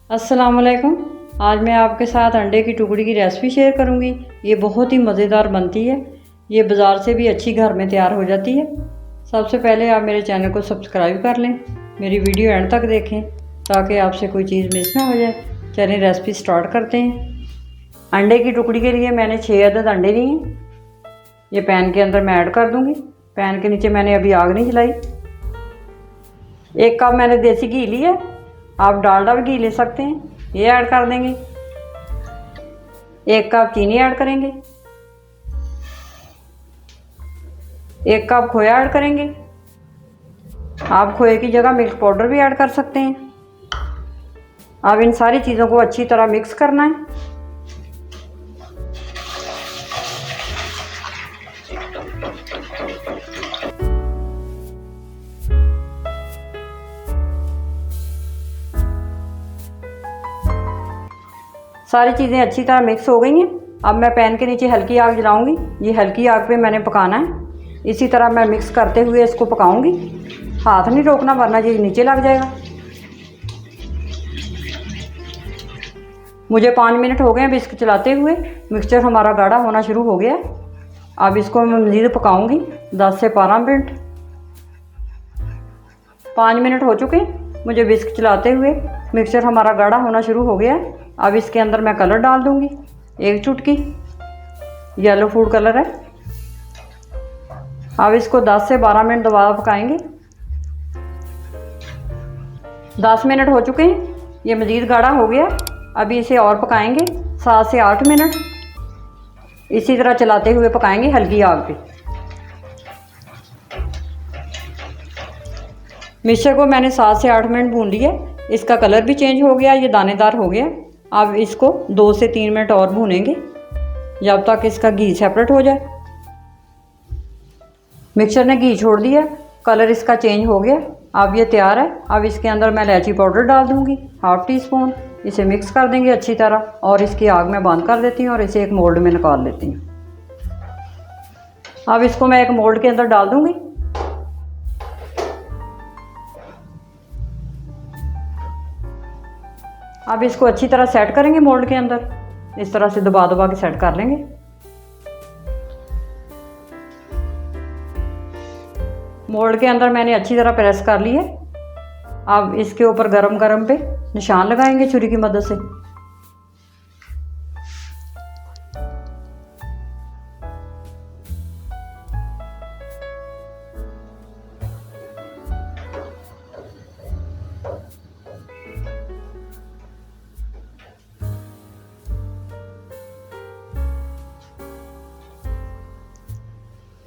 अस्सलाम वालेकुम। आज मैं आपके साथ अंडे की टुकड़ी की रेसिपी शेयर करूंगी। ये बहुत ही मज़ेदार बनती है। ये बाज़ार से भी अच्छी घर में तैयार हो जाती है। सबसे पहले आप मेरे चैनल को सब्सक्राइब कर लें, मेरी वीडियो एंड तक देखें ताकि आपसे कोई चीज़ मिस ना हो जाए। चलिए रेसिपी स्टार्ट करते हैं। अंडे की टुकड़ी के लिए मैंने 6 अदद अंडे लिए हैं। ये पैन के अंदर मैं ऐड कर दूँगी। पैन के नीचे मैंने अभी आग नहीं जलाई। 1 कप मैंने देसी घी लिया, आप डालडा भी घी ले सकते हैं। ये ऐड कर देंगे। 1 कप चीनी ऐड करेंगे। 1 कप खोया ऐड करेंगे। आप खोए की जगह मिल्क पाउडर भी ऐड कर सकते हैं। अब इन सारी चीज़ों को अच्छी तरह मिक्स करना है। सारी चीज़ें अच्छी तरह मिक्स हो गई हैं। अब मैं पैन के नीचे हल्की आग जलाऊंगी। ये हल्की आग पे मैंने पकाना है। इसी तरह मैं मिक्स करते हुए इसको पकाऊंगी। हाथ नहीं रोकना वरना ये नीचे लग जाएगा। मुझे 5 मिनट हो गए हैं इसको चलाते हुए। मिक्सचर हमारा गाढ़ा होना शुरू हो गया है। अब इसको मैं मज़ीद पकाऊंगी 10 से 12 मिनट। 5 मिनट हो चुके हैं मुझे विस्क चलाते हुए। मिक्सचर हमारा गाढ़ा होना शुरू हो गया है। अब इसके अंदर मैं कलर डाल दूंगी। 1 चुटकी येलो फूड कलर है। अब इसको 10 से 12 मिनट दोबारा पकाएंगे। 10 मिनट हो चुके हैं, ये मज़ीद गाढ़ा हो गया। अभी इसे और पकाएंगे 7 से 8 मिनट। इसी तरह चलाते हुए पकाएंगे हल्की आग पे। मिक्सचर को मैंने 7 से 8 मिनट भून लिया। इसका कलर भी चेंज हो गया, ये दानेदार हो गया। अब इसको 2 से 3 मिनट और भूनेंगे जब तक इसका घी सेपरेट हो जाए। मिक्सचर ने घी छोड़ दिया, कलर इसका चेंज हो गया। अब ये तैयार है। अब इसके अंदर मैं इलायची पाउडर डाल दूंगी 1/2 टीस्पून। इसे मिक्स कर देंगे अच्छी तरह और इसकी आग में बंद कर देती हूँ और इसे एक मोल्ड में निकाल लेती हूँ। अब इसको मैं एक मोल्ड के अंदर डाल दूंगी। अब इसको अच्छी तरह सेट करेंगे मोल्ड के अंदर। इस तरह से दबा दबा के सेट कर लेंगे। मोल्ड के अंदर मैंने अच्छी तरह प्रेस कर लिया। अब इसके ऊपर गरम गरम पे निशान लगाएंगे छुरी की मदद से।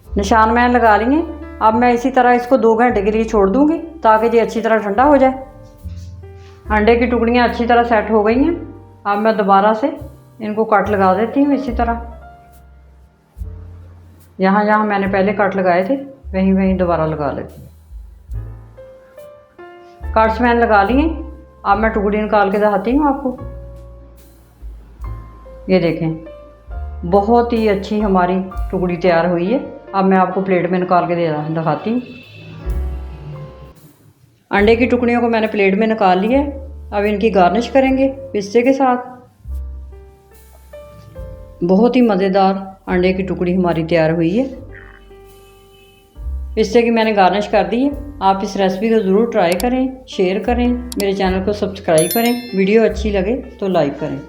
निशान मैंने लगा लिए। अब मैं इसी तरह इसको 2 घंटे के लिए छोड़ दूंगी ताकि ये अच्छी तरह ठंडा हो जाए। अंडे की टुकड़ियाँ अच्छी तरह सेट हो गई हैं। अब मैं दोबारा से इनको कट लगा देती हूँ। इसी तरह यहाँ जहाँ मैंने पहले कट लगाए थे वहीं वहीं दोबारा लगा लेती हूँ। कट्स मैंने लगा लिए। अब मैं टुकड़ी निकाल के दिखाती हूँ आपको। ये देखें, बहुत ही अच्छी हमारी टुकड़ी तैयार हुई है। अब मैं आपको प्लेट में निकाल के दिखाती हूँ। अंडे की टुकड़ियों को मैंने प्लेट में निकाल लिया है। अब इनकी गार्निश करेंगे पिस्ते के साथ। बहुत ही मज़ेदार अंडे की टुकड़ी हमारी तैयार हुई है। पिस्ते की मैंने गार्निश कर दी है। आप इस रेसिपी को ज़रूर ट्राई करें, शेयर करें, मेरे चैनल को सब्सक्राइब करें। वीडियो अच्छी लगे तो लाइक करें।